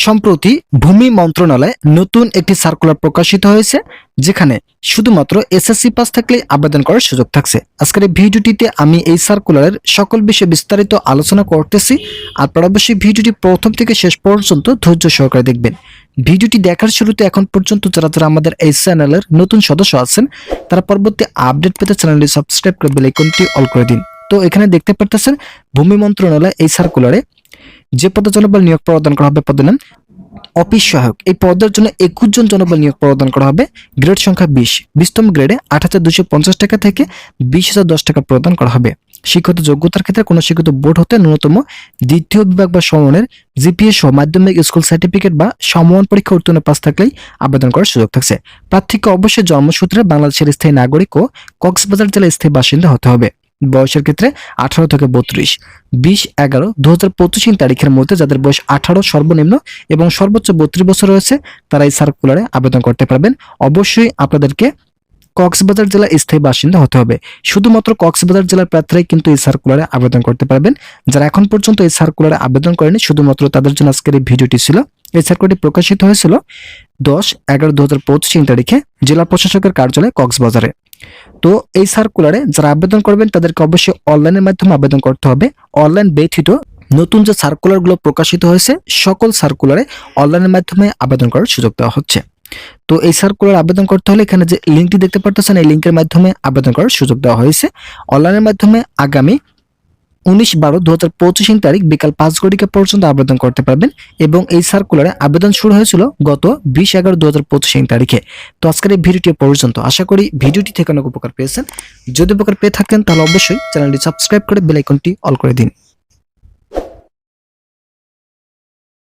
সম্প্রতি ভূমি মন্ত্রণালয়ে নতুন একটি সার্কুলার প্রকাশিত হয়েছে, যেখানে শুধুমাত্র এসএসসি পাস থাকলেই আবেদন করার সুযোগ থাকছে। আজকের এই ভিডিওটিতে আমি এই সার্কুলারের সকল বিষয়ে বিস্তারিত আলোচনা করতেছি। আপনারা অবশ্যই ভিডিওটি প্রথম থেকে শেষ পর্যন্ত ধৈর্য সহকারে দেখবেন। ভিডিওটি দেখার শুরুতে এখন পর্যন্ত যারা যারা আমাদের এই চ্যানেলের নতুন সদস্য আছেন, তারা পরবর্তী আপডেট পেতে চ্যানেলটি সাবস্ক্রাইব করে বেল আইকনটি অল করে দিন। তো এখানে দেখতে পারতেছেন ভূমি মন্ত্রণালয় এই সার্কুলারে যে পদে জনবল নিয়োগ প্রদান করা হবে পদের নাম অফিস সহায়ক। এই পদের জন্য 21 জন জনবল নিয়োগ প্রদান করা হবে। গ্রেড সংখ্যা 20তম গ্রেডে 8,250 টাকা থেকে 20,010 টাকা প্রদান করা হবে। শিক্ষিত যোগ্যতার ক্ষেত্রে কোনো শিক্ষিত বোর্ড হতে ন্যূনতম দ্বিতীয় বিভাগ বা সমমানের জিপিএ সহ মাধ্যমিক স্কুল সার্টিফিকেট বা সমমান পরীক্ষা উত্তীর্ণ পাস থাকলেই আবেদন করার সুযোগ থাকছে। প্রার্থীকে অবশ্যই জন্মসূত্রে বাংলাদেশের স্থায়ী নাগরিক ও কক্সবাজার জেলার স্থায়ী বাসিন্দা হতে হবে। বয়সের ক্ষেত্রে 18 থেকে 32, 20/11/2025 তারিখের মধ্যে যাদের বয়স 18 সর্বনিম্ন এবং সর্বোচ্চ 32 বছর রয়েছে, তারা এই সার্কুলারে আবেদন করতে পারবেন। অবশ্যই আপনাদেরকে কক্সবাজার জেলার স্থায়ী বাসিন্দা হতে হবে। শুধুমাত্র কক্সবাজার জেলার প্রার্থীরাই কিন্তু এই সার্কুলারে আবেদন করতে পারবেন। যারা এখন পর্যন্ত এই সার্কুলারে আবেদন করেনি, শুধুমাত্র তাদের জন্য আজকের এই ভিডিওটি ছিল। এই সার্কুলারটি প্রকাশিত হয়েছিল 10/11/2025 তারিখে জেলা প্রশাসকের কার্যালয় কক্সবাজারে। তো এই সার্কুলারে যারা আবেদন করবেন তাদেরকে অবশ্যই অনলাইনের মাধ্যমে আবেদন করতে হবে। অনলাইন ব্যতীত নতুন যে সার্কুলারগুলো প্রকাশিত হয়েছে, সকল সার্কুলারে অনলাইনের মাধ্যমে আবেদন করার সুযোগ দেওয়া হচ্ছে। তো এই সার্কুলার আবেদন করতে হলে এখানে যে লিঙ্কটি দেখতে পাচ্ছেন, এই লিঙ্কের মাধ্যমে আবেদন করার সুযোগ দেওয়া হয়েছে। অনলাইনের মাধ্যমে আগামী 19/12/2025 তারিখ বিকাল 5 ঘটিকা পর্যন্ত আবেদন করতে পারবেন এবং এই সার্কুলারে আবেদন শুরু হয়েছিল গত 20/11/2025 তারিখে। তো আজকের এই ভিডিওটি পর্যন্ত। আশা করি ভিডিওটি থেকে অনেক উপকার পেয়েছেন। যদি উপকার পেয়ে থাকেন তাহলে অবশ্যই চ্যানেলটি সাবস্ক্রাইব করে বেল আইকনটি অল করে দিন।